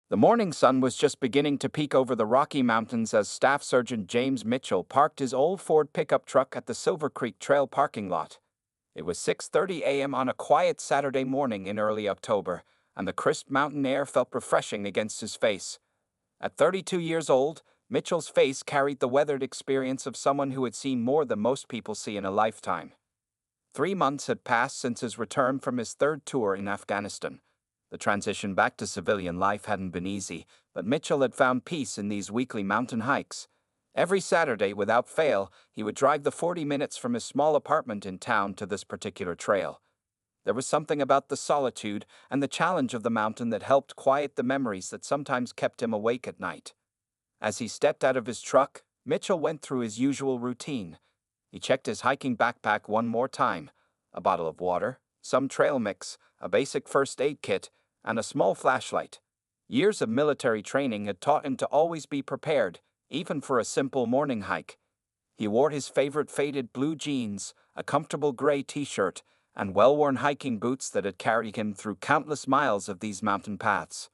The morning sun was just beginning to peek over the Rocky Mountains as Staff Sergeant James Mitchell parked his old Ford pickup truck at the Silver Creek Trail parking lot. It was 6:30 a.m. on a quiet Saturday morning in early October, and the crisp mountain air felt refreshing against his face. At 32 years old, Mitchell's face carried the weathered experience of someone who had seen more than most people see in a lifetime. 3 months had passed since his return from his third tour in Afghanistan. The transition back to civilian life hadn't been easy, but Mitchell had found peace in these weekly mountain hikes. Every Saturday, without fail, he would drive the 40 minutes from his small apartment in town to this particular trail. There was something about the solitude and the challenge of the mountain that helped quiet the memories that sometimes kept him awake at night. As he stepped out of his truck, Mitchell went through his usual routine. He checked his hiking backpack one more time: a bottle of water, some trail mix, a basic first aid kit, and a small flashlight. Years of military training had taught him to always be prepared, even for a simple morning hike. He wore his favorite faded blue jeans, a comfortable gray t-shirt, and well-worn hiking boots that had carried him through countless miles of these mountain paths.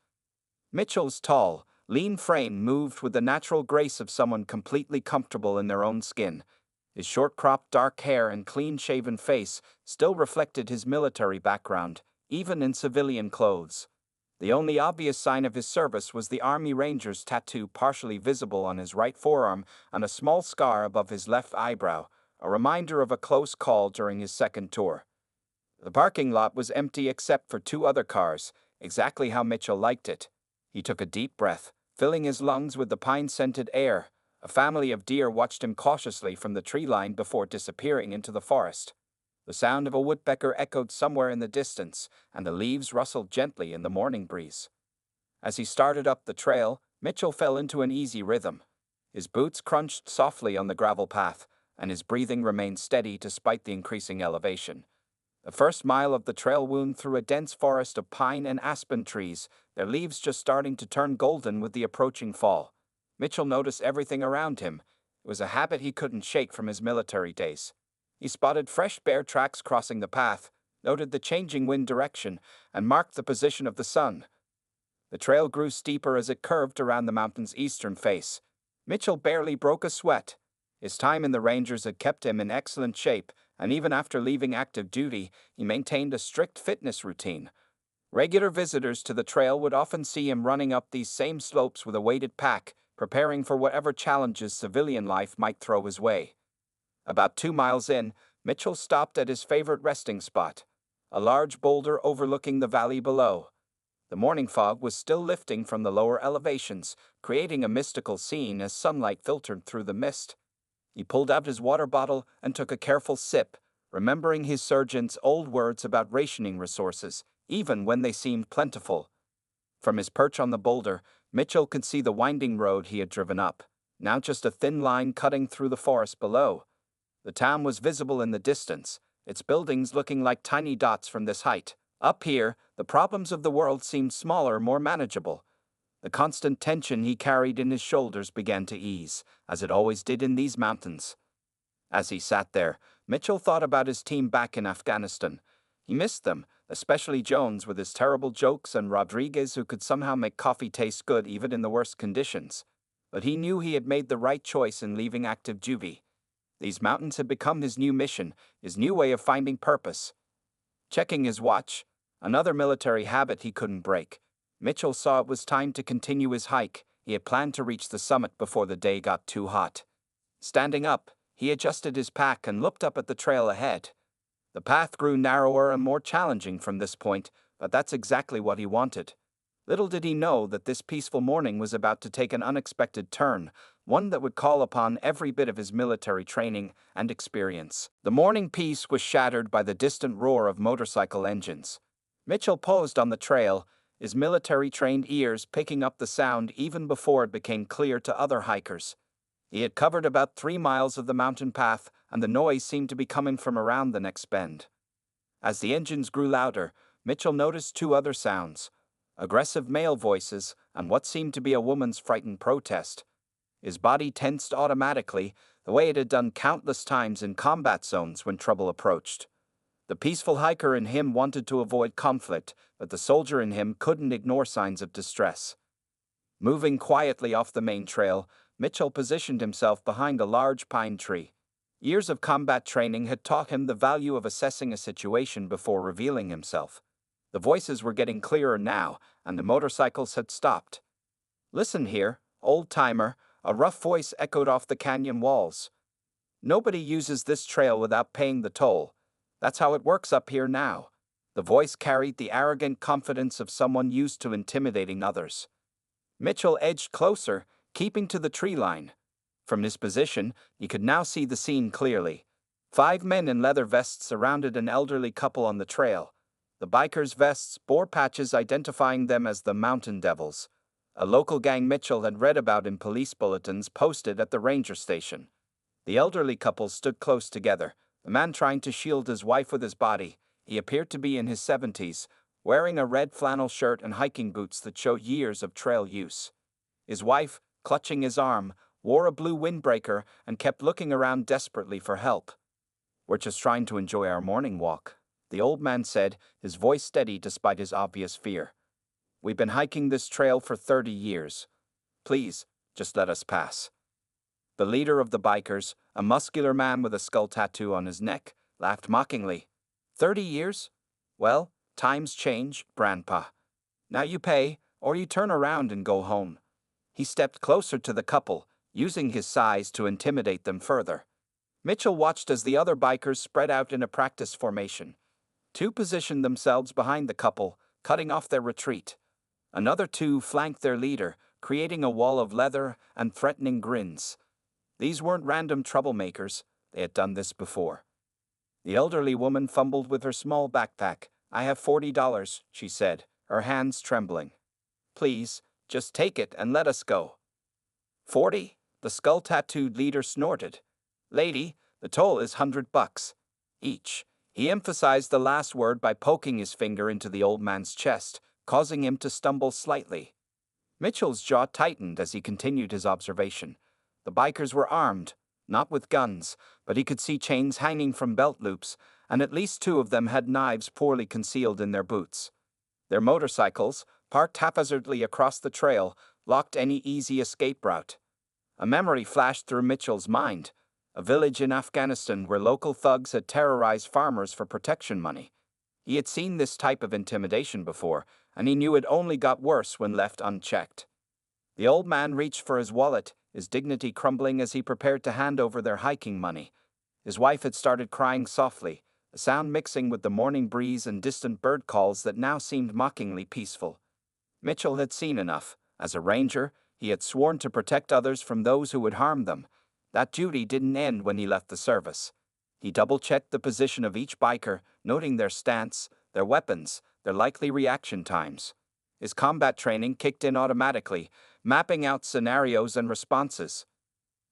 Mitchell's tall, lean frame moved with the natural grace of someone completely comfortable in their own skin. His short-cropped dark hair and clean-shaven face still reflected his military background, even in civilian clothes. The only obvious sign of his service was the Army Ranger's tattoo partially visible on his right forearm and a small scar above his left eyebrow, a reminder of a close call during his second tour. The parking lot was empty except for two other cars, exactly how Mitchell liked it. He took a deep breath, filling his lungs with the pine-scented air. A family of deer watched him cautiously from the tree line before disappearing into the forest. The sound of a woodpecker echoed somewhere in the distance, and the leaves rustled gently in the morning breeze. As he started up the trail, Mitchell fell into an easy rhythm. His boots crunched softly on the gravel path, and his breathing remained steady despite the increasing elevation. The first mile of the trail wound through a dense forest of pine and aspen trees, their leaves just starting to turn golden with the approaching fall. Mitchell noticed everything around him. It was a habit he couldn't shake from his military days. He spotted fresh bear tracks crossing the path, noted the changing wind direction, and marked the position of the sun. The trail grew steeper as it curved around the mountain's eastern face. Mitchell barely broke a sweat. His time in the Rangers had kept him in excellent shape, and even after leaving active duty, he maintained a strict fitness routine. Regular visitors to the trail would often see him running up these same slopes with a weighted pack, preparing for whatever challenges civilian life might throw his way. About 2 miles in, Mitchell stopped at his favorite resting spot, a large boulder overlooking the valley below. The morning fog was still lifting from the lower elevations, creating a mystical scene as sunlight filtered through the mist. He pulled out his water bottle and took a careful sip, remembering his sergeant's old words about rationing resources, even when they seemed plentiful. From his perch on the boulder, Mitchell could see the winding road he had driven up, now just a thin line cutting through the forest below. The town was visible in the distance, its buildings looking like tiny dots from this height. Up here, the problems of the world seemed smaller, more manageable. The constant tension he carried in his shoulders began to ease, as it always did in these mountains. As he sat there, Mitchell thought about his team back in Afghanistan. He missed them, especially Jones with his terrible jokes and Rodriguez who could somehow make coffee taste good even in the worst conditions. But he knew he had made the right choice in leaving active duty. These mountains had become his new mission, his new way of finding purpose. Checking his watch, another military habit he couldn't break, Mitchell saw it was time to continue his hike. He had planned to reach the summit before the day got too hot. Standing up, he adjusted his pack and looked up at the trail ahead. The path grew narrower and more challenging from this point, but that's exactly what he wanted. Little did he know that this peaceful morning was about to take an unexpected turn, one that would call upon every bit of his military training and experience. The morning peace was shattered by the distant roar of motorcycle engines. Mitchell paused on the trail, his military-trained ears picking up the sound even before it became clear to other hikers. He had covered about 3 miles of the mountain path, and the noise seemed to be coming from around the next bend. As the engines grew louder, Mitchell noticed two other sounds: aggressive male voices and what seemed to be a woman's frightened protest. His body tensed automatically, the way it had done countless times in combat zones when trouble approached. The peaceful hiker in him wanted to avoid conflict, but the soldier in him couldn't ignore signs of distress. Moving quietly off the main trail, Mitchell positioned himself behind a large pine tree. Years of combat training had taught him the value of assessing a situation before revealing himself. The voices were getting clearer now, and the motorcycles had stopped. "Listen here, old-timer," a rough voice echoed off the canyon walls. "Nobody uses this trail without paying the toll. That's how it works up here now." The voice carried the arrogant confidence of someone used to intimidating others. Mitchell edged closer, keeping to the tree line. From his position, he could now see the scene clearly. 5 men in leather vests surrounded an elderly couple on the trail. The bikers' vests bore patches identifying them as the Mountain Devils, a local gang Mitchell had read about in police bulletins posted at the ranger station. The elderly couple stood close together, the man trying to shield his wife with his body. He appeared to be in his 70s, wearing a red flannel shirt and hiking boots that showed years of trail use. His wife, clutching his arm, wore a blue windbreaker and kept looking around desperately for help. "We're just trying to enjoy our morning walk," the old man said, his voice steady despite his obvious fear. "We've been hiking this trail for 30 years. Please, just let us pass." The leader of the bikers, a muscular man with a skull tattoo on his neck, laughed mockingly. 30 years? Well, times change, Grandpa. Now you pay, or you turn around and go home." He stepped closer to the couple, using his size to intimidate them further. Mitchell watched as the other bikers spread out in a practice formation. 2 positioned themselves behind the couple, cutting off their retreat. Another 2 flanked their leader, creating a wall of leather and threatening grins. These weren't random troublemakers, they had done this before. The elderly woman fumbled with her small backpack. "I have $40, she said, her hands trembling. "Please, just take it and let us go." "40? The skull-tattooed leader snorted. "Lady, the toll is $100 each." He emphasized the last word by poking his finger into the old man's chest, causing him to stumble slightly. Mitchell's jaw tightened as he continued his observation. The bikers were armed, not with guns, but he could see chains hanging from belt loops, and at least 2 of them had knives poorly concealed in their boots. Their motorcycles, parked haphazardly across the trail, blocked any easy escape route. A memory flashed through Mitchell's mind. A village in Afghanistan where local thugs had terrorized farmers for protection money. He had seen this type of intimidation before, and he knew it only got worse when left unchecked. The old man reached for his wallet, his dignity crumbling as he prepared to hand over their hiking money. His wife had started crying softly, a sound mixing with the morning breeze and distant bird calls that now seemed mockingly peaceful. Mitchell had seen enough. As a ranger, he had sworn to protect others from those who would harm them. That duty didn't end when he left the service. He double-checked the position of each biker, noting their stance, their weapons, their likely reaction times. His combat training kicked in automatically, mapping out scenarios and responses.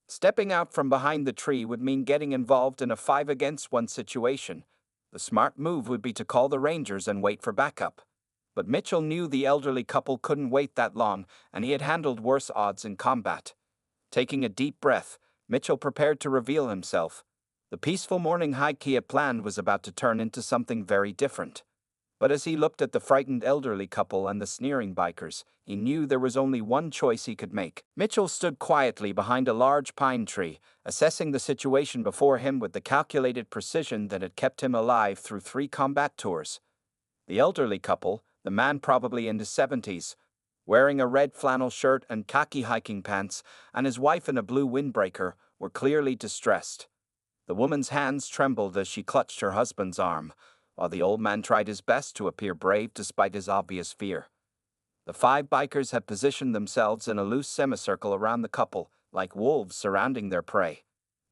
Stepping out from behind the tree would mean getting involved in a 5-against-1 situation. The smart move would be to call the Rangers and wait for backup. But Mitchell knew the elderly couple couldn't wait that long, and he had handled worse odds in combat. Taking a deep breath, Mitchell prepared to reveal himself. The peaceful morning hike he had planned was about to turn into something very different. But as he looked at the frightened elderly couple and the sneering bikers, he knew there was only one choice he could make. Mitchell stood quietly behind a large pine tree, assessing the situation before him with the calculated precision that had kept him alive through 3 combat tours. The elderly couple, the man probably in his 70s, wearing a red flannel shirt and khaki hiking pants, and his wife in a blue windbreaker, were clearly distressed. The woman's hands trembled as she clutched her husband's arm, while the old man tried his best to appear brave despite his obvious fear. The 5 bikers had positioned themselves in a loose semicircle around the couple, like wolves surrounding their prey.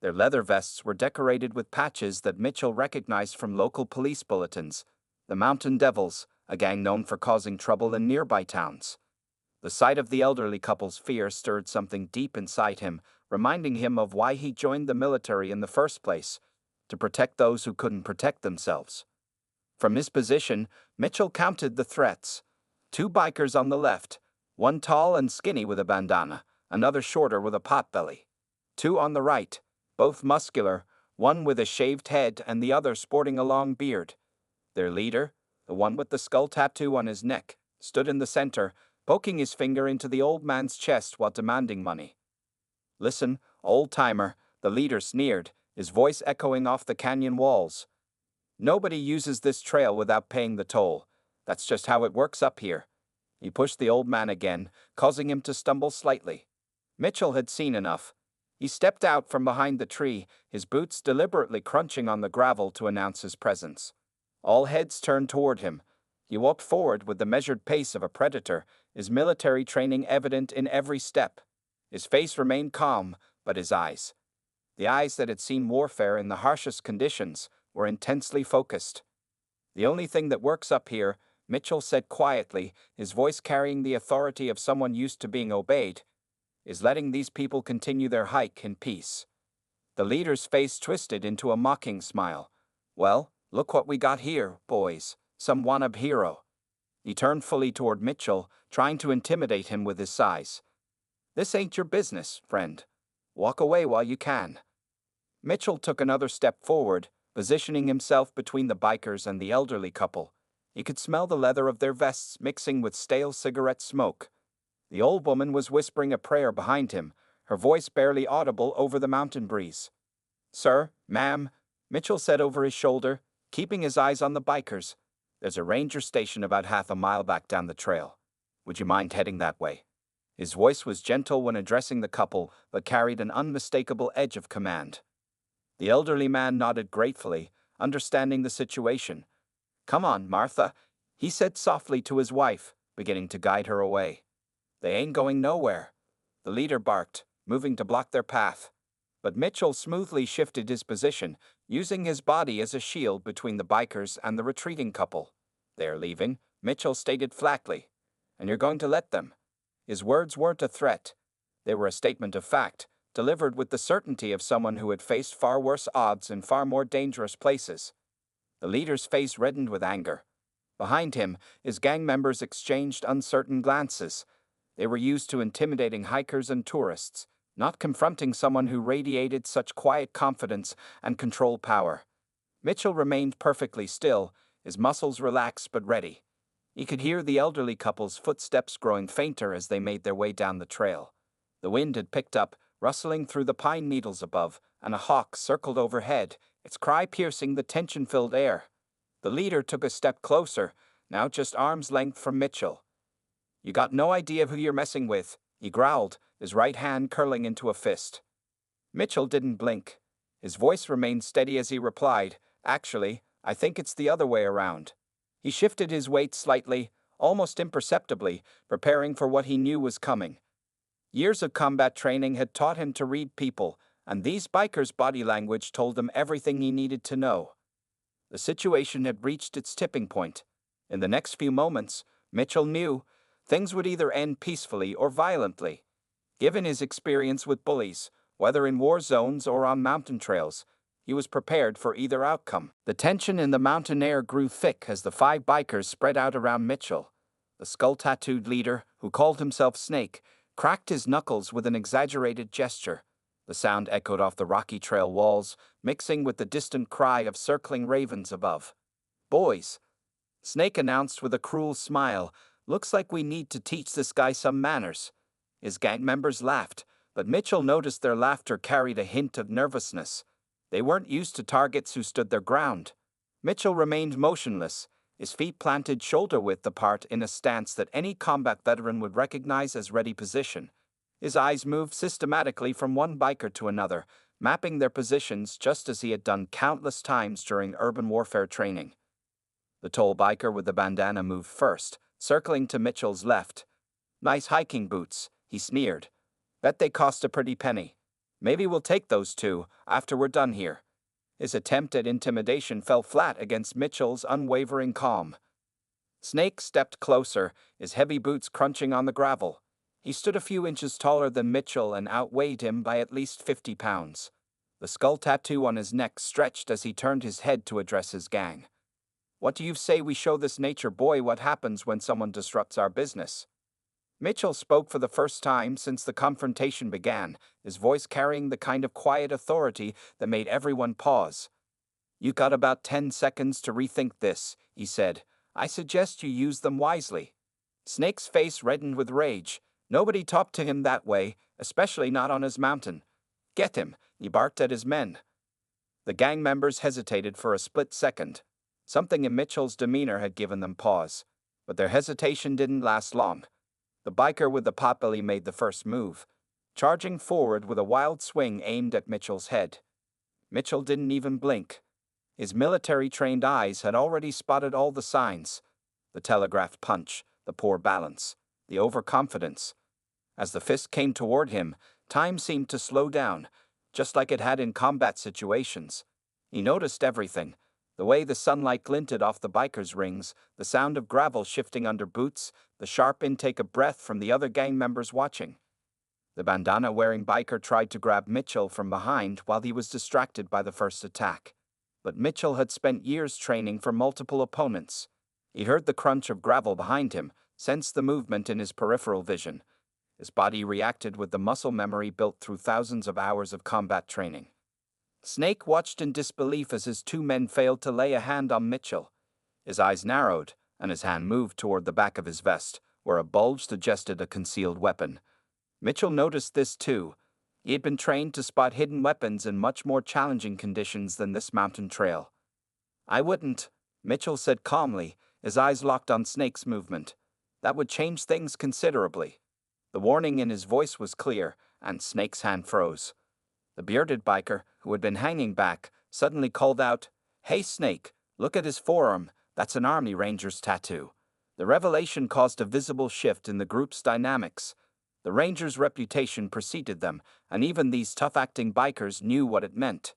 Their leather vests were decorated with patches that Mitchell recognized from local police bulletins, the Mountain Devils, a gang known for causing trouble in nearby towns. The sight of the elderly couple's fear stirred something deep inside him, reminding him of why he joined the military in the first place, to protect those who couldn't protect themselves. From his position, Mitchell counted the threats. 2 bikers on the left, one tall and skinny with a bandana, another shorter with a potbelly. 2 on the right, both muscular, one with a shaved head and the other sporting a long beard. Their leader, the one with the skull tattoo on his neck, stood in the center, poking his finger into the old man's chest while demanding money. "Listen, old-timer," the leader sneered, his voice echoing off the canyon walls. "Nobody uses this trail without paying the toll. That's just how it works up here." He pushed the old man again, causing him to stumble slightly. Mitchell had seen enough. He stepped out from behind the tree, his boots deliberately crunching on the gravel to announce his presence. All heads turned toward him. He walked forward with the measured pace of a predator, his military training evident in every step. His face remained calm, but his eyes, the eyes that had seen warfare in the harshest conditions, were intensely focused. "The only thing that works up here," Mitchell said quietly, his voice carrying the authority of someone used to being obeyed, "is letting these people continue their hike in peace." The leader's face twisted into a mocking smile. "Well, look what we got here, boys. Some wannabe hero." He turned fully toward Mitchell, trying to intimidate him with his size. "This ain't your business, friend. Walk away while you can." Mitchell took another step forward, positioning himself between the bikers and the elderly couple. He could smell the leather of their vests mixing with stale cigarette smoke. The old woman was whispering a prayer behind him, her voice barely audible over the mountain breeze. "Sir, ma'am," Mitchell said over his shoulder, keeping his eyes on the bikers. "There's a ranger station about half a mile back down the trail. Would you mind heading that way?" His voice was gentle when addressing the couple, but carried an unmistakable edge of command. The elderly man nodded gratefully, understanding the situation. "Come on, Martha," he said softly to his wife, beginning to guide her away. "They ain't going nowhere," the leader barked, moving to block their path. But Mitchell smoothly shifted his position, using his body as a shield between the bikers and the retreating couple. "They're leaving," Mitchell stated flatly. "And you're going to let them." His words weren't a threat. They were a statement of fact, delivered with the certainty of someone who had faced far worse odds in far more dangerous places. The leader's face reddened with anger. Behind him, his gang members exchanged uncertain glances. They were used to intimidating hikers and tourists, not confronting someone who radiated such quiet confidence and control power. Mitchell remained perfectly still, his muscles relaxed but ready. He could hear the elderly couple's footsteps growing fainter as they made their way down the trail. The wind had picked up, rustling through the pine needles above, and a hawk circled overhead, its cry piercing the tension-filled air. The leader took a step closer, now just arm's length from Mitchell. "You got no idea who you're messing with," he growled, his right hand curling into a fist. Mitchell didn't blink. His voice remained steady as he replied, "Actually, I think it's the other way around." He shifted his weight slightly, almost imperceptibly, preparing for what he knew was coming. Years of combat training had taught him to read people, and these bikers' body language told him everything he needed to know. The situation had reached its tipping point. In the next few moments, Mitchell knew, things would either end peacefully or violently. Given his experience with bullies, whether in war zones or on mountain trails, he was prepared for either outcome. The tension in the mountain air grew thick as the 5 bikers spread out around Mitchell. The skull-tattooed leader, who called himself Snake, cracked his knuckles with an exaggerated gesture. The sound echoed off the rocky trail walls, mixing with the distant cry of circling ravens above. "Boys," Snake announced with a cruel smile, "looks like we need to teach this guy some manners." His gang members laughed, but Mitchell noticed their laughter carried a hint of nervousness. They weren't used to targets who stood their ground. Mitchell remained motionless, his feet planted shoulder-width apart in a stance that any combat veteran would recognize as ready position. His eyes moved systematically from one biker to another, mapping their positions just as he had done countless times during urban warfare training. The tall biker with the bandana moved first, circling to Mitchell's left. "Nice hiking boots," he sneered. "Bet they cost a pretty penny. Maybe we'll take those 2 after we're done here." His attempt at intimidation fell flat against Mitchell's unwavering calm. Snake stepped closer, his heavy boots crunching on the gravel. He stood a few inches taller than Mitchell and outweighed him by at least 50 pounds. The skull tattoo on his neck stretched as he turned his head to address his gang. "What do you say we show this nature boy what happens when someone disrupts our business?" Mitchell spoke for the first time since the confrontation began, his voice carrying the kind of quiet authority that made everyone pause. "You got about 10 seconds to rethink this," he said. "I suggest you use them wisely." Snake's face reddened with rage. Nobody talked to him that way, especially not on his mountain. Get him, he barked at his men. The gang members hesitated for a split second. Something in Mitchell's demeanor had given them pause, but their hesitation didn't last long. The biker with the potbelly made the first move, charging forward with a wild swing aimed at Mitchell's head. Mitchell didn't even blink. His military-trained eyes had already spotted all the signs: the telegraphed punch, the poor balance, the overconfidence. As the fist came toward him, time seemed to slow down, just like it had in combat situations. He noticed everything: the way the sunlight glinted off the biker's rings, the sound of gravel shifting under boots, the sharp intake of breath from the other gang members watching. The bandana-wearing biker tried to grab Mitchell from behind while he was distracted by the first attack. But Mitchell had spent years training for multiple opponents. He heard the crunch of gravel behind him, sensed the movement in his peripheral vision. His body reacted with the muscle memory built through thousands of hours of combat training. Snake watched in disbelief as his two men failed to lay a hand on Mitchell. His eyes narrowed, and his hand moved toward the back of his vest, where a bulge suggested a concealed weapon. Mitchell noticed this too. He had been trained to spot hidden weapons in much more challenging conditions than this mountain trail. "I wouldn't," Mitchell said calmly, his eyes locked on Snake's movement. "That would change things considerably." The warning in his voice was clear, and Snake's hand froze. The bearded biker, who had been hanging back, suddenly called out, "Hey Snake, look at his forearm, that's an Army Ranger's tattoo." The revelation caused a visible shift in the group's dynamics. The Rangers' reputation preceded them, and even these tough-acting bikers knew what it meant.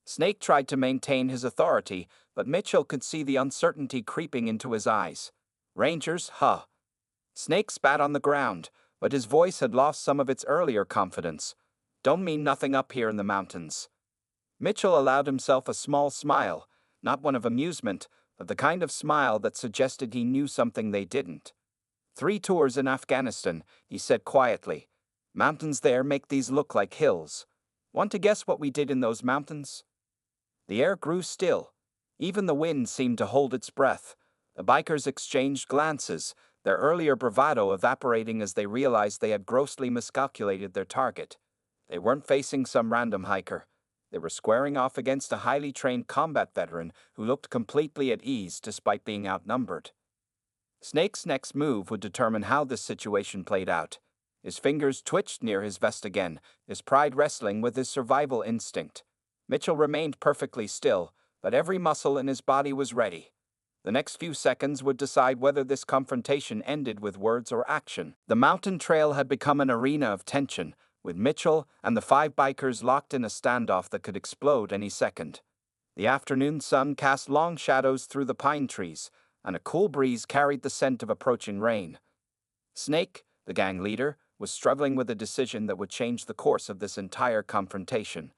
Snake tried to maintain his authority, but Mitchell could see the uncertainty creeping into his eyes. "Rangers, huh?" Snake spat on the ground, but his voice had lost some of its earlier confidence. "Don't mean nothing up here in the mountains." Mitchell allowed himself a small smile, not one of amusement, but the kind of smile that suggested he knew something they didn't. 3 tours in Afghanistan," he said quietly. "Mountains there make these look like hills. Want to guess what we did in those mountains?" The air grew still. Even the wind seemed to hold its breath. The bikers exchanged glances, their earlier bravado evaporating as they realized they had grossly miscalculated their target. They weren't facing some random hiker. They were squaring off against a highly trained combat veteran who looked completely at ease despite being outnumbered. Snake's next move would determine how this situation played out. His fingers twitched near his vest again, his pride wrestling with his survival instinct. Mitchell remained perfectly still, but every muscle in his body was ready. The next few seconds would decide whether this confrontation ended with words or action. The mountain trail had become an arena of tension, with Mitchell and the 5 bikers locked in a standoff that could explode any second. The afternoon sun cast long shadows through the pine trees, and a cool breeze carried the scent of approaching rain. Snake, the gang leader, was struggling with a decision that would change the course of this entire confrontation.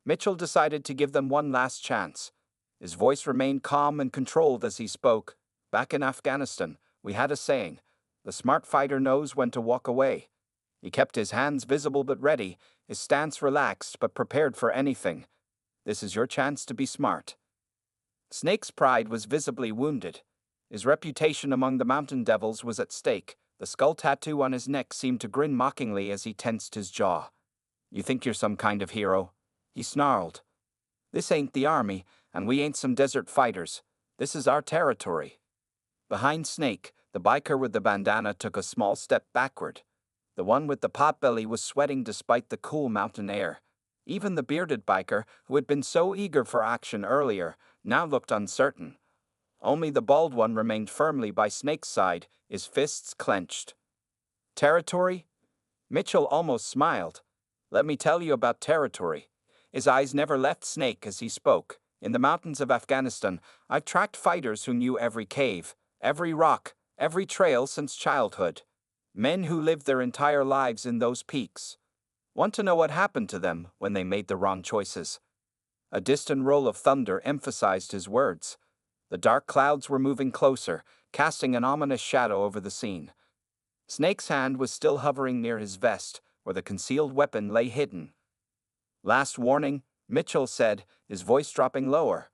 Mitchell decided to give them one last chance. His voice remained calm and controlled as he spoke. "Back in Afghanistan, we had a saying: the smart fighter knows when to walk away." He kept his hands visible but ready, his stance relaxed but prepared for anything. This is your chance to be smart. Snake's pride was visibly wounded. His reputation among the mountain devils was at stake. The skull tattoo on his neck seemed to grin mockingly as he tensed his jaw. "You think you're some kind of hero?" he snarled. "This ain't the army, and we ain't some desert fighters. This is our territory." Behind Snake, the biker with the bandana took a small step backward. The one with the potbelly was sweating despite the cool mountain air. Even the bearded biker, who had been so eager for action earlier, now looked uncertain. Only the bald one remained firmly by Snake's side, his fists clenched. "Territory?" Mitchell almost smiled. "Let me tell you about territory." His eyes never left Snake as he spoke. "In the mountains of Afghanistan, I've tracked fighters who knew every cave, every rock, every trail since childhood. Men who lived their entire lives in those peaks. Want to know what happened to them when they made the wrong choices?" A distant roll of thunder emphasized his words. The dark clouds were moving closer, casting an ominous shadow over the scene. Snake's hand was still hovering near his vest, where the concealed weapon lay hidden. "Last warning," Mitchell said, his voice dropping lower.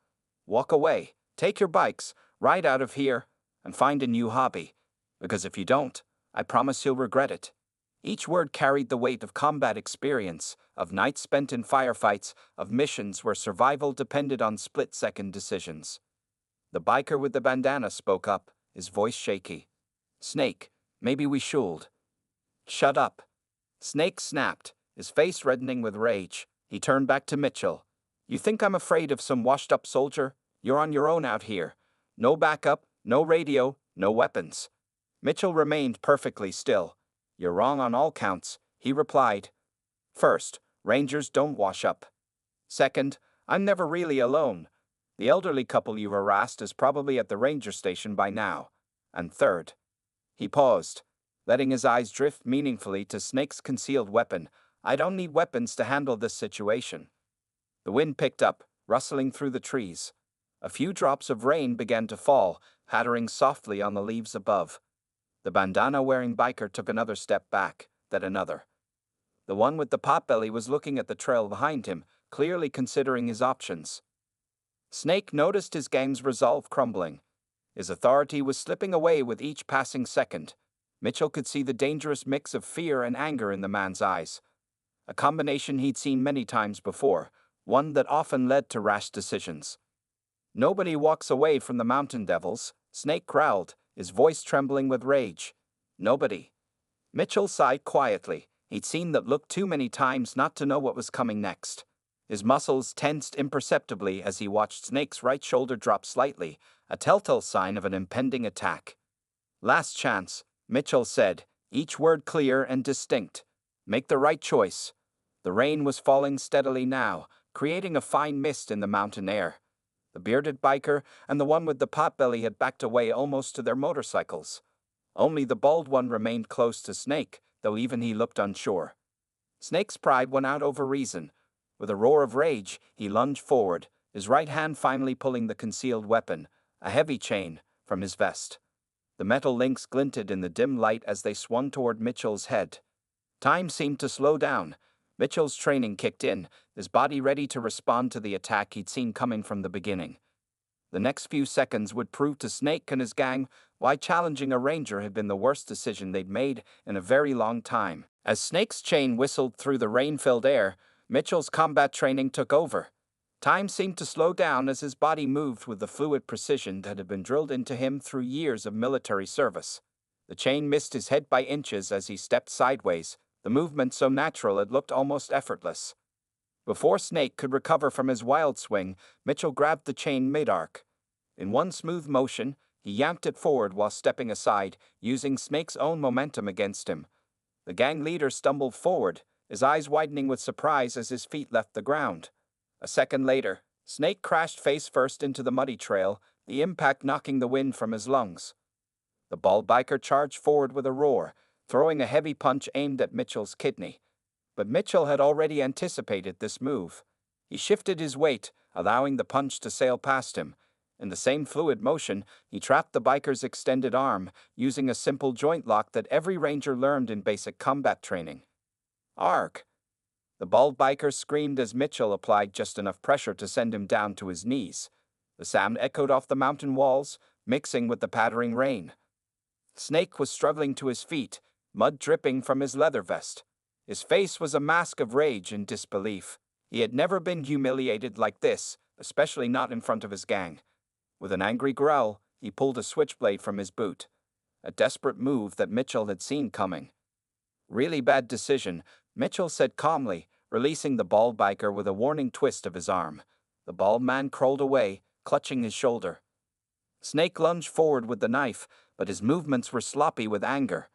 "Walk away, take your bikes, ride out of here, and find a new hobby. Because if you don't, I promise you'll regret it. Each word carried the weight of combat experience, of nights spent in firefights, of missions where survival depended on split-second decisions. The biker with the bandana spoke up, his voice shaky. "Snake, maybe we should." "Shut up." Snake snapped, his face reddening with rage. He turned back to Mitchell. "You think I'm afraid of some washed-up soldier? You're on your own out here. No backup, no radio, no weapons." Mitchell remained perfectly still. "You're wrong on all counts," he replied. "First, Rangers don't wash up. Second, I'm never really alone. The elderly couple you harassed is probably at the ranger station by now. And third," he paused, letting his eyes drift meaningfully to Snake's concealed weapon, "I don't need weapons to handle this situation." The wind picked up, rustling through the trees. A few drops of rain began to fall, pattering softly on the leaves above. The bandana-wearing biker took another step back, then another. The one with the potbelly was looking at the trail behind him, clearly considering his options. Snake noticed his gang's resolve crumbling. His authority was slipping away with each passing second. Mitchell could see the dangerous mix of fear and anger in the man's eyes. A combination he'd seen many times before, one that often led to rash decisions. "Nobody walks away from the mountain devils," Snake growled, his voice trembling with rage. "Nobody." Mitchell sighed quietly. He'd seen that look too many times not to know what was coming next. His muscles tensed imperceptibly as he watched Snake's right shoulder drop slightly, a telltale sign of an impending attack. "Last chance," Mitchell said, each word clear and distinct. "Make the right choice." The rain was falling steadily now, creating a fine mist in the mountain air. The bearded biker and the one with the potbelly had backed away almost to their motorcycles. Only the bald one remained close to Snake, though even he looked unsure. Snake's pride won out over reason. With a roar of rage, he lunged forward, his right hand finally pulling the concealed weapon, a heavy chain, from his vest. The metal links glinted in the dim light as they swung toward Mitchell's head. Time seemed to slow down. Mitchell's training kicked in, his body ready to respond to the attack he'd seen coming from the beginning. The next few seconds would prove to Snake and his gang why challenging a ranger had been the worst decision they'd made in a very long time. As Snake's chain whistled through the rain-filled air, Mitchell's combat training took over. Time seemed to slow down as his body moved with the fluid precision that had been drilled into him through years of military service. The chain missed his head by inches as he stepped sideways, the movement so natural it looked almost effortless. Before Snake could recover from his wild swing, Mitchell grabbed the chain mid-arc. In one smooth motion, he yanked it forward while stepping aside, using Snake's own momentum against him. The gang leader stumbled forward, his eyes widening with surprise as his feet left the ground. A second later, Snake crashed face first into the muddy trail, the impact knocking the wind from his lungs. The bald biker charged forward with a roar, throwing a heavy punch aimed at Mitchell's kidney. But Mitchell had already anticipated this move. He shifted his weight, allowing the punch to sail past him. In the same fluid motion, he trapped the biker's extended arm, using a simple joint lock that every ranger learned in basic combat training. "Arg!" The bald biker screamed as Mitchell applied just enough pressure to send him down to his knees. The sound echoed off the mountain walls, mixing with the pattering rain. Snake was struggling to his feet, mud dripping from his leather vest. His face was a mask of rage and disbelief. He had never been humiliated like this, especially not in front of his gang. With an angry growl, he pulled a switchblade from his boot, a desperate move that Mitchell had seen coming. "Really bad decision," Mitchell said calmly, releasing the bald biker with a warning twist of his arm. The bald man crawled away, clutching his shoulder. Snake lunged forward with the knife, but his movements were sloppy with anger.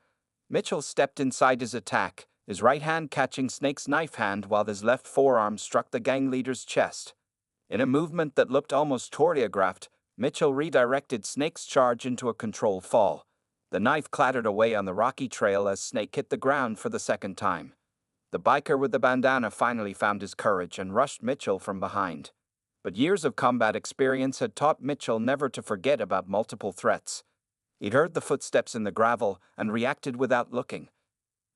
Mitchell stepped inside his attack, his right hand catching Snake's knife hand while his left forearm struck the gang leader's chest. In a movement that looked almost choreographed, Mitchell redirected Snake's charge into a controlled fall. The knife clattered away on the rocky trail as Snake hit the ground for the second time. The biker with the bandana finally found his courage and rushed Mitchell from behind. But years of combat experience had taught Mitchell never to forget about multiple threats. He'd heard the footsteps in the gravel and reacted without looking.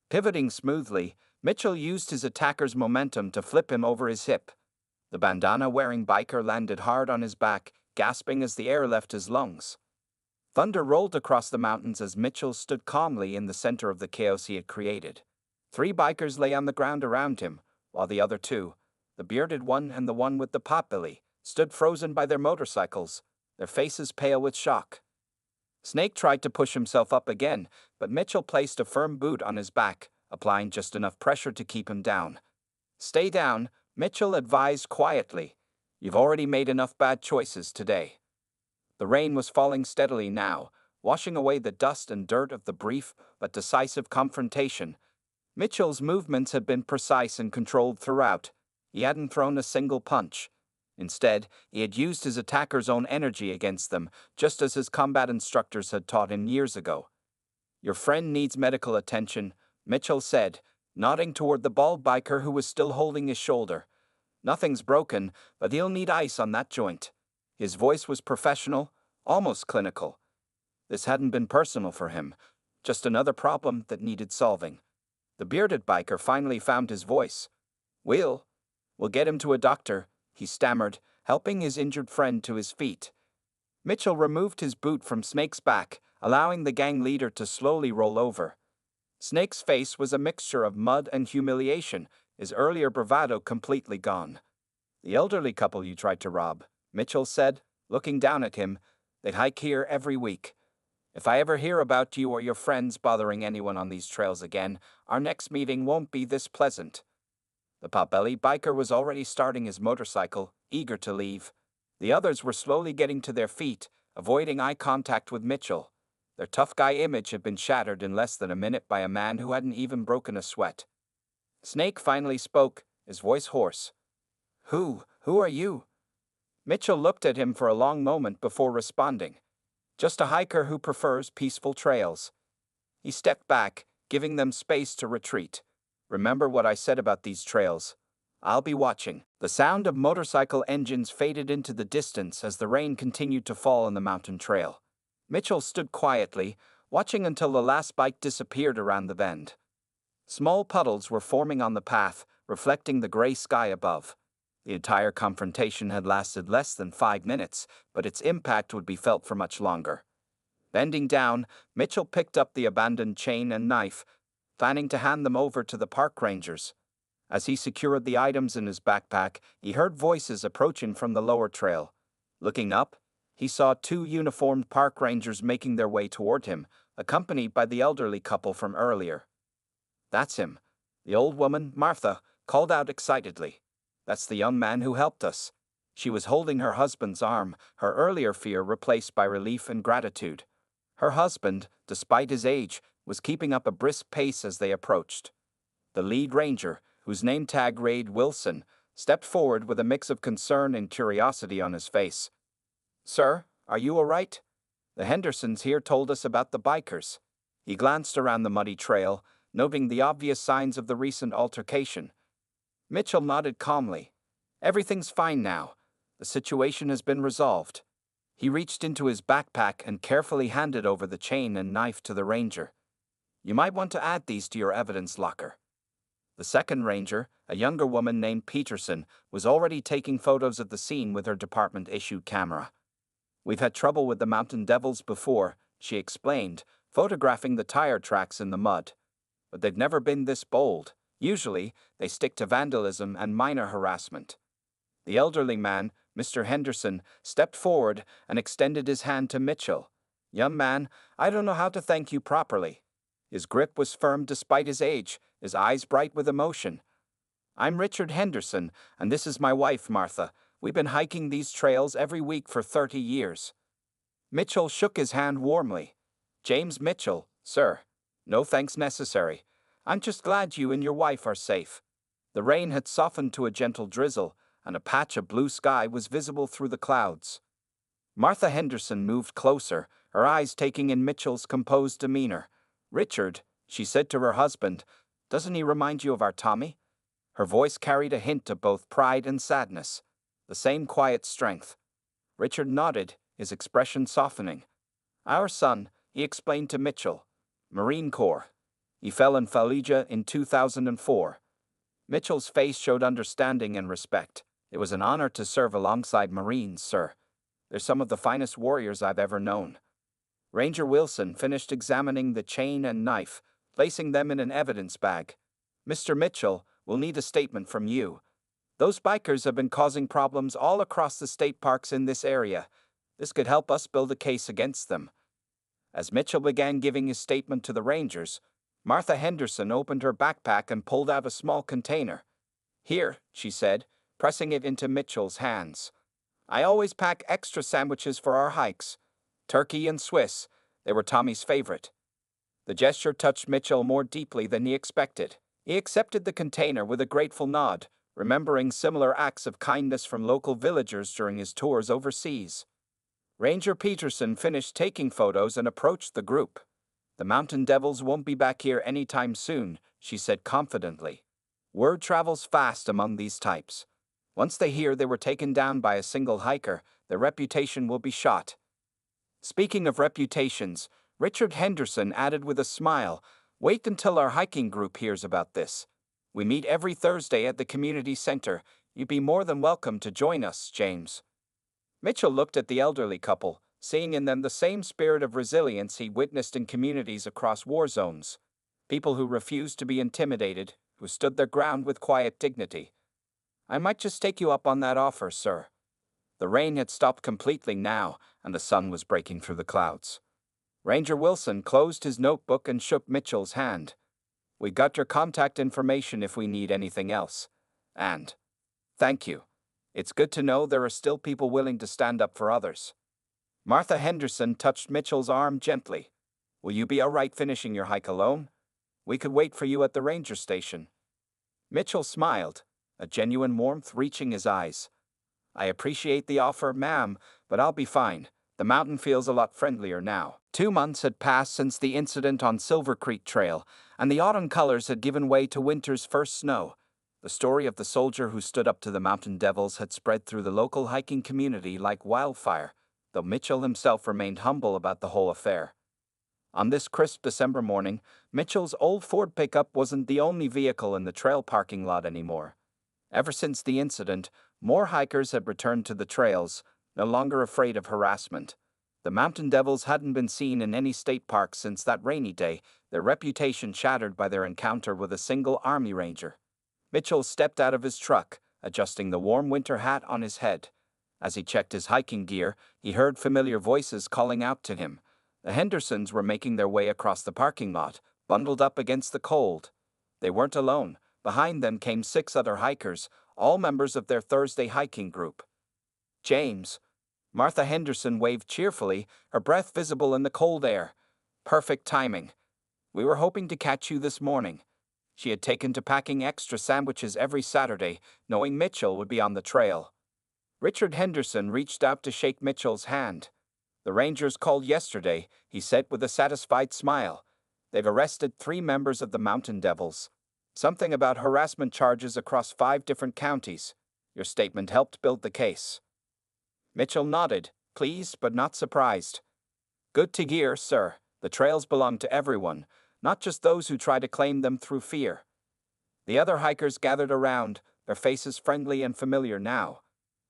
Pivoting smoothly, Mitchell used his attacker's momentum to flip him over his hip. The bandana-wearing biker landed hard on his back, gasping as the air left his lungs. Thunder rolled across the mountains as Mitchell stood calmly in the center of the chaos he had created. 3 bikers lay on the ground around him, while the other 2, the bearded one and the one with the potbelly, stood frozen by their motorcycles, their faces pale with shock. Snake tried to push himself up again, but Mitchell placed a firm boot on his back, applying just enough pressure to keep him down. "Stay down," Mitchell advised quietly. "You've already made enough bad choices today." The rain was falling steadily now, washing away the dust and dirt of the brief but decisive confrontation. Mitchell's movements had been precise and controlled throughout. He hadn't thrown a single punch. Instead, he had used his attacker's own energy against them, just as his combat instructors had taught him years ago. "Your friend needs medical attention," Mitchell said, nodding toward the bald biker who was still holding his shoulder. "Nothing's broken, but he'll need ice on that joint." His voice was professional, almost clinical. This hadn't been personal for him, just another problem that needed solving. The bearded biker finally found his voice. We'll get him to a doctor," he stammered, helping his injured friend to his feet. Mitchell removed his boot from Snake's back, allowing the gang leader to slowly roll over. Snake's face was a mixture of mud and humiliation, his earlier bravado completely gone. "The elderly couple you tried to rob," Mitchell said, looking down at him. "They'd hike here every week. If I ever hear about you or your friends bothering anyone on these trails again, our next meeting won't be this pleasant." The potbelly biker was already starting his motorcycle, eager to leave. The others were slowly getting to their feet, avoiding eye contact with Mitchell. Their tough guy image had been shattered in less than a minute by a man who hadn't even broken a sweat. Snake finally spoke, his voice hoarse. Who are you?" Mitchell looked at him for a long moment before responding. "Just a hiker who prefers peaceful trails." He stepped back, giving them space to retreat. "Remember what I said about these trails. I'll be watching." The sound of motorcycle engines faded into the distance as the rain continued to fall on the mountain trail. Mitchell stood quietly, watching until the last bike disappeared around the bend. Small puddles were forming on the path, reflecting the gray sky above. The entire confrontation had lasted less than 5 minutes, but its impact would be felt for much longer. Bending down, Mitchell picked up the abandoned chain and knife, planning to hand them over to the park rangers. As he secured the items in his backpack, he heard voices approaching from the lower trail. Looking up, he saw 2 uniformed park rangers making their way toward him, accompanied by the elderly couple from earlier. "That's him," the old woman, Martha, called out excitedly. "That's the young man who helped us." She was holding her husband's arm, her earlier fear replaced by relief and gratitude. Her husband, despite his age, was keeping up a brisk pace as they approached. The lead ranger, whose name tag read Wilson, stepped forward with a mix of concern and curiosity on his face. "Sir, are you all right? The Hendersons here told us about the bikers." He glanced around the muddy trail, noting the obvious signs of the recent altercation. Mitchell nodded calmly. "Everything's fine now. The situation has been resolved." He reached into his backpack and carefully handed over the chain and knife to the ranger. "You might want to add these to your evidence locker." The second ranger, a younger woman named Peterson, was already taking photos of the scene with her department-issued camera. "We've had trouble with the Mountain Devils before," she explained, photographing the tire tracks in the mud. "But they've never been this bold. Usually, they stick to vandalism and minor harassment." The elderly man, Mr. Henderson, stepped forward and extended his hand to Mitchell. "Young man, I don't know how to thank you properly." His grip was firm despite his age, his eyes bright with emotion. "I'm Richard Henderson, and this is my wife, Martha. We've been hiking these trails every week for 30 years. Mitchell shook his hand warmly. "James Mitchell, sir. No thanks necessary. I'm just glad you and your wife are safe." The rain had softened to a gentle drizzle, and a patch of blue sky was visible through the clouds. Martha Henderson moved closer, her eyes taking in Mitchell's composed demeanor. "Richard," she said to her husband, "doesn't he remind you of our Tommy?" Her voice carried a hint of both pride and sadness, the same quiet strength. Richard nodded, his expression softening. "Our son," he explained to Mitchell. "Marine Corps. He fell in Fallujah in 2004. Mitchell's face showed understanding and respect. "It was an honor to serve alongside Marines, sir. They're some of the finest warriors I've ever known." Ranger Wilson finished examining the chain and knife, placing them in an evidence bag. Mr. Mitchell, we'll need a statement from you. Those bikers have been causing problems all across the state parks in this area. This could help us build a case against them. As Mitchell began giving his statement to the Rangers, Martha Henderson opened her backpack and pulled out a small container. Here, she said, pressing it into Mitchell's hands. I always pack extra sandwiches for our hikes. Turkey and Swiss, they were Tommy's favorite. The gesture touched Mitchell more deeply than he expected. He accepted the container with a grateful nod, remembering similar acts of kindness from local villagers during his tours overseas. Ranger Peterson finished taking photos and approached the group. The Mountain Devils won't be back here anytime soon, she said confidently. Word travels fast among these types. Once they hear they were taken down by a single hiker, their reputation will be shot. Speaking of reputations, Richard Henderson added with a smile, wait until our hiking group hears about this. We meet every Thursday at the community center. You'd be more than welcome to join us, James. Mitchell looked at the elderly couple, seeing in them the same spirit of resilience he witnessed in communities across war zones. People who refused to be intimidated, who stood their ground with quiet dignity. I might just take you up on that offer, sir. The rain had stopped completely now, and the sun was breaking through the clouds. Ranger Wilson closed his notebook and shook Mitchell's hand. We got your contact information if we need anything else. And thank you. It's good to know there are still people willing to stand up for others. Martha Henderson touched Mitchell's arm gently. Will you be all right finishing your hike alone? We could wait for you at the ranger station. Mitchell smiled, a genuine warmth reaching his eyes. I appreciate the offer, ma'am, but I'll be fine. The mountain feels a lot friendlier now. 2 months had passed since the incident on Silver Creek Trail, and the autumn colors had given way to winter's first snow. The story of the soldier who stood up to the Mountain Devils had spread through the local hiking community like wildfire, though Mitchell himself remained humble about the whole affair. On this crisp December morning, Mitchell's old Ford pickup wasn't the only vehicle in the trail parking lot anymore. Ever since the incident, more hikers had returned to the trails, no longer afraid of harassment. The Mountain Devils hadn't been seen in any state park since that rainy day, their reputation shattered by their encounter with a single Army Ranger. Mitchell stepped out of his truck, adjusting the warm winter hat on his head. As he checked his hiking gear, he heard familiar voices calling out to him. The Hendersons were making their way across the parking lot, bundled up against the cold. They weren't alone. Behind them came 6 other hikers, all members of their Thursday hiking group. James. Martha Henderson waved cheerfully, her breath visible in the cold air. Perfect timing. We were hoping to catch you this morning. She had taken to packing extra sandwiches every Saturday, knowing Mitchell would be on the trail. Richard Henderson reached out to shake Mitchell's hand. The Rangers called yesterday, he said with a satisfied smile. They've arrested 3 members of the Mountain Devils. Something about harassment charges across 5 different counties. Your statement helped build the case. Mitchell nodded, pleased but not surprised. Good to hear, sir. The trails belong to everyone, not just those who try to claim them through fear. The other hikers gathered around, their faces friendly and familiar now.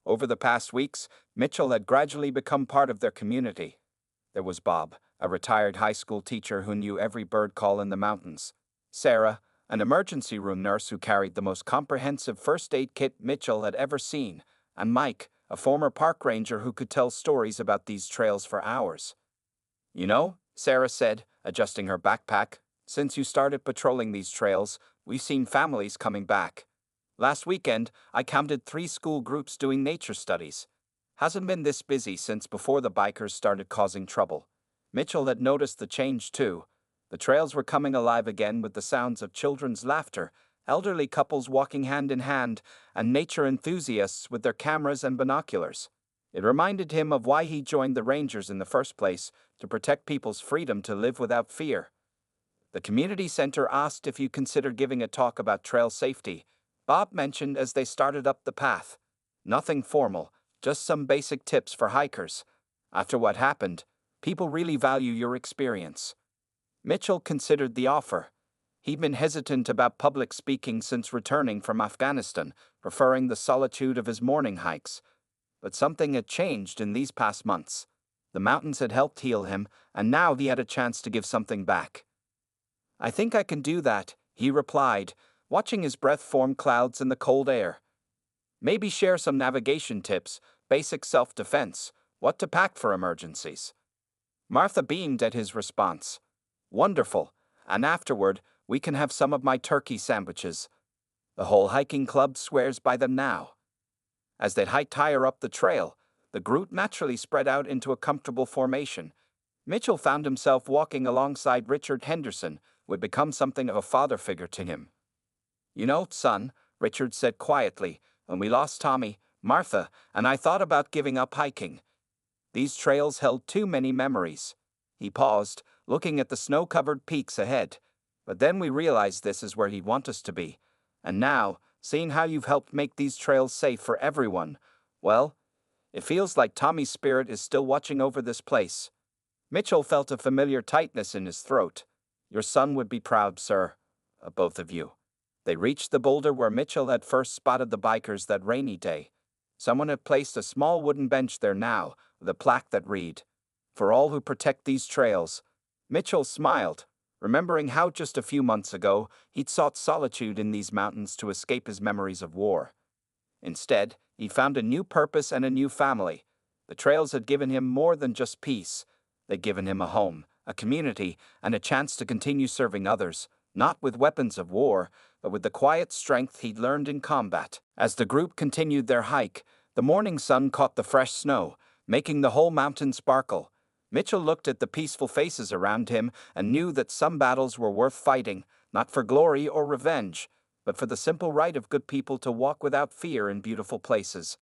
Over the past weeks, Mitchell had gradually become part of their community. There was Bob, a retired high school teacher who knew every bird call in the mountains. Sarah, an emergency room nurse who carried the most comprehensive first aid kit Mitchell had ever seen, and Mike, a former park ranger who could tell stories about these trails for hours. You know, Sarah said, adjusting her backpack, since you started patrolling these trails, we've seen families coming back. Last weekend, I counted 3 school groups doing nature studies. Hasn't been this busy since before the bikers started causing trouble. Mitchell had noticed the change too. The trails were coming alive again with the sounds of children's laughter, elderly couples walking hand in hand, and nature enthusiasts with their cameras and binoculars. It reminded him of why he joined the Rangers in the first place, to protect people's freedom to live without fear. The community center asked if you considered giving a talk about trail safety. Bob mentioned as they started up the path. Nothing formal, just some basic tips for hikers. After what happened, people really value your experience. Mitchell considered the offer. He'd been hesitant about public speaking since returning from Afghanistan, preferring the solitude of his morning hikes. But something had changed in these past months. The mountains had helped heal him, and now he had a chance to give something back. "I think I can do that," he replied, watching his breath form clouds in the cold air. "Maybe share some navigation tips, basic self-defense, what to pack for emergencies." Martha beamed at his response. "Wonderful, and afterward, we can have some of my turkey sandwiches. The whole hiking club swears by them now." As they hiked higher up the trail, the group naturally spread out into a comfortable formation. Mitchell found himself walking alongside Richard Henderson, who had become something of a father figure to him. "You know, son," Richard said quietly, "when we lost Tommy, Martha, and I thought about giving up hiking. These trails held too many memories." He paused, looking at the snow-covered peaks ahead. "But then we realized this is where he'd want us to be. And now, seeing how you've helped make these trails safe for everyone, well, it feels like Tommy's spirit is still watching over this place." Mitchell felt a familiar tightness in his throat. "Your son would be proud, sir, of both of you." They reached the boulder where Mitchell had first spotted the bikers that rainy day. Someone had placed a small wooden bench there now, with a plaque that read, "For all who protect these trails." Mitchell smiled, remembering how just a few months ago he'd sought solitude in these mountains to escape his memories of war. Instead, he found a new purpose and a new family. The trails had given him more than just peace. They'd given him a home, a community, and a chance to continue serving others, not with weapons of war, but with the quiet strength he'd learned in combat. As the group continued their hike, the morning sun caught the fresh snow, making the whole mountain sparkle. Mitchell looked at the peaceful faces around him and knew that some battles were worth fighting, not for glory or revenge, but for the simple right of good people to walk without fear in beautiful places.